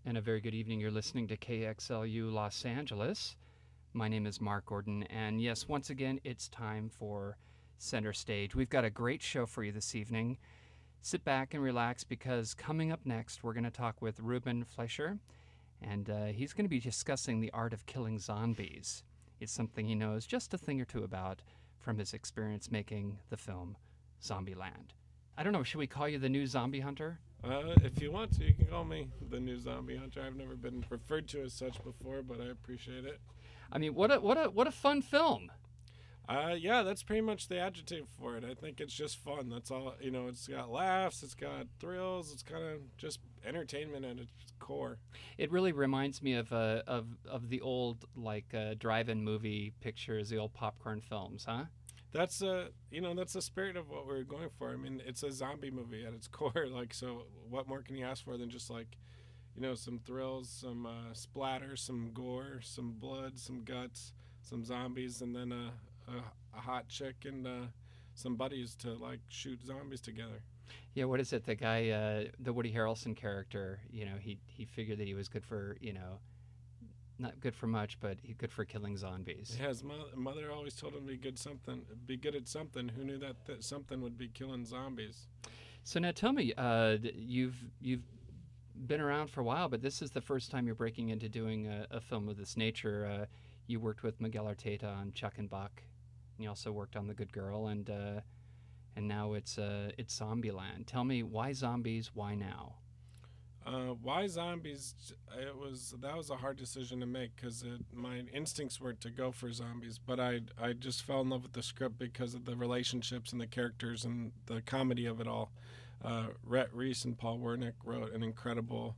And a very good evening. You're listening to KXLU Los Angeles. My name is Mark Gordon, and yes, once again, it's time for Center Stage. We've got a great show for you this evening. Sit back and relax, because coming up next, we're going to talk with Ruben Fleischer, and he's going to be discussing the art of killing zombies. It's something he knows just a thing or two about from his experience making the film Zombieland. I don't know, should we call you the new zombie hunter? If you want to, you can call me the new zombie hunter. I've never been referred to as such before, but I appreciate it. I mean, what a fun film. Yeah, that's pretty much the adjective for it. I think it's just fun. That's all. You know, it's got laughs, it's got thrills, it's kind of just entertainment at its core. It really reminds me of the old drive-in movie pictures, the old popcorn films, huh? That's that's the spirit of what we're going for. I mean, it's a zombie movie at its core. So what more can you ask for than just some thrills, some splatter, some gore, some blood, some guts, some zombies, and then a hot chick and some buddies to shoot zombies together. Yeah, what is it? The guy, the Woody Harrelson character, he figured that he was good for, not good for much, but he's good for killing zombies. Yeah, his mother always told him be good at something. Who knew that something would be killing zombies? So now tell me, you've been around for a while, but this is the first time you're breaking into doing a film of this nature. You worked with Miguel Arteta on Chuck and Buck, and you also worked on The Good Girl, and now it's Zombieland. Tell me, why zombies? Why now? Why zombies? That was a hard decision to make, because my instincts were to go for zombies, but I just fell in love with the script because of the relationships and the characters and the comedy of it all. Rhett Reese and Paul Wernick wrote an incredible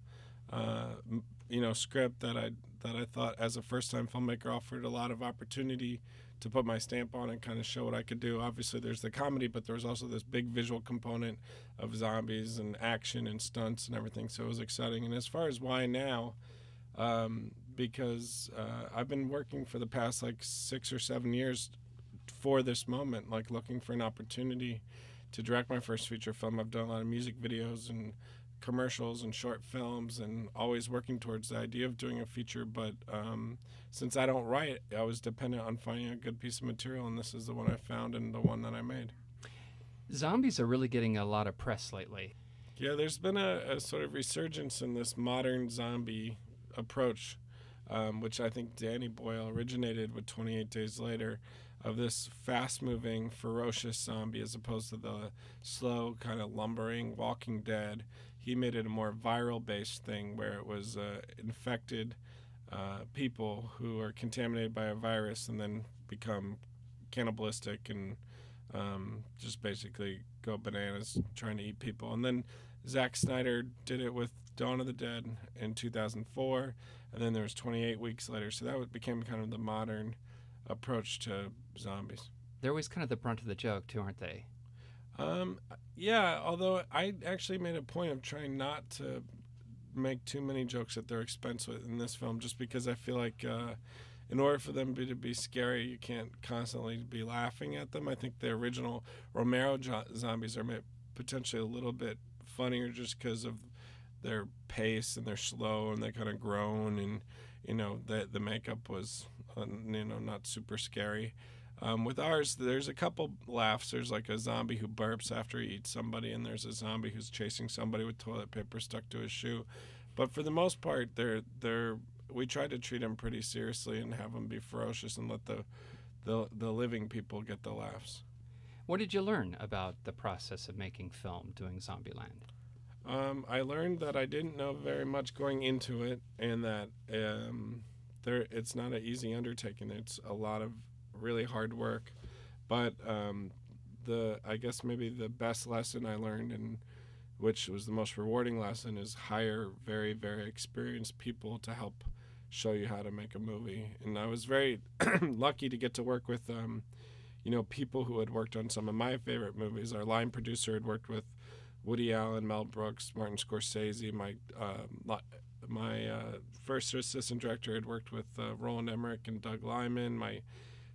script that I thought, as a first-time filmmaker, offered a lot of opportunity to put my stamp on and kind of show what I could do. Obviously, there's the comedy, but there was also this big visual component of zombies and action and stunts and everything, so it was exciting. And as far as why now, because I've been working for the past 6 or 7 years for this moment, looking for an opportunity to direct my first feature film. I've done a lot of music videos and commercials and short films, and always working towards the idea of doing a feature, but since I don't write, I was dependent on finding a good piece of material, and this is the one I found and the one that I made. Zombies are really getting a lot of press lately. Yeah, there's been a sort of resurgence in this modern zombie approach, which I think Danny Boyle originated with 28 Days Later, of this fast-moving, ferocious zombie as opposed to the slow, kind of lumbering Walking Dead. He made it a more viral-based thing where it was infected people who are contaminated by a virus and then become cannibalistic and just basically go bananas trying to eat people. And then Zack Snyder did it with Dawn of the Dead in 2004, and then there was 28 Weeks Later. So that became kind of the modern approach to zombies. They're always kind of the brunt of the joke, too, aren't they? Yeah, although I actually made a point of trying not to make too many jokes at their expense in this film, just because I feel like in order for them to be scary, you can't constantly be laughing at them. I think the original Romero zombies are potentially a little bit funnier just because of their pace, and they're slow and they kind of groan, and the makeup was not super scary. With ours, there's a couple laughs. There's a zombie who burps after he eats somebody, and there's a zombie who's chasing somebody with toilet paper stuck to his shoe. But for the most part, we try to treat them pretty seriously and have them be ferocious and let the living people get the laughs. What did you learn about the process of making film, doing Zombieland? I learned that I didn't know very much going into it, and that it's not an easy undertaking. It's a lot of really hard work, but I guess maybe the best lesson I learned, and which was the most rewarding lesson, is hire very, very experienced people to help show you how to make a movie. And I was very lucky to get to work with people who had worked on some of my favorite movies. Our line producer had worked with Woody Allen, Mel Brooks, Martin Scorsese. My first assistant director had worked with Roland Emmerich and Doug Liman. My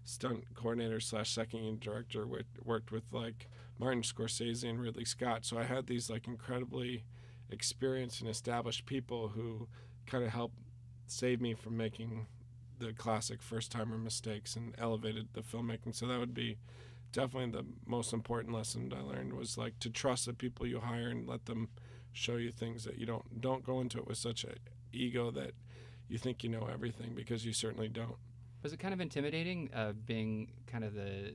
stunt coordinator / second unit director worked with Martin Scorsese and Ridley Scott. So I had these incredibly experienced and established people who kind of helped save me from making the classic first-timer mistakes and elevated the filmmaking. So that would be definitely the most important lesson I learned, was like to trust the people you hire and let them show you things that you don't go into it with such an ego that you think you know everything, because you certainly don't. Was it kind of intimidating being kind of the,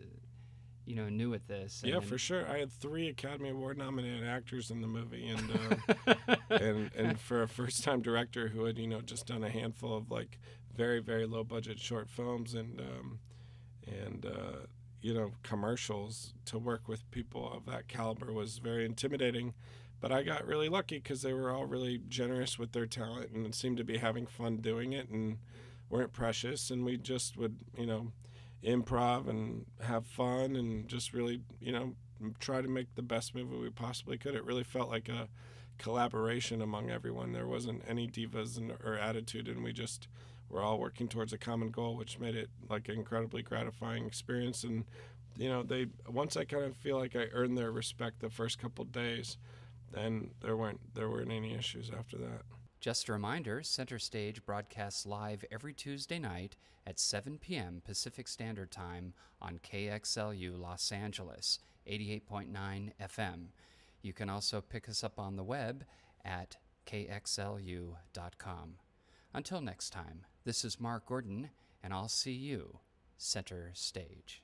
new at this? Yeah, for sure. I had 3 Academy Award nominated actors in the movie, and and for a first-time director who had just done a handful of like very, very low budget short films and commercials, to work with people of that caliber was very intimidating. But I got really lucky because they were all really generous with their talent and seemed to be having fun doing it and weren't precious. And we just would, improv and have fun and just really, try to make the best movie we possibly could. It really felt like a collaboration among everyone. There wasn't any divas or attitude, and we just were all working towards a common goal, which made it like an incredibly gratifying experience. And, once I kind of feel like I earned their respect the first couple days, then there weren't any issues after that. Just a reminder, Center Stage broadcasts live every Tuesday night at 7 p.m. Pacific Standard Time on KXLU Los Angeles, 88.9 FM. You can also pick us up on the web at kxlu.com. Until next time, this is Mark Gordon, and I'll see you Center Stage.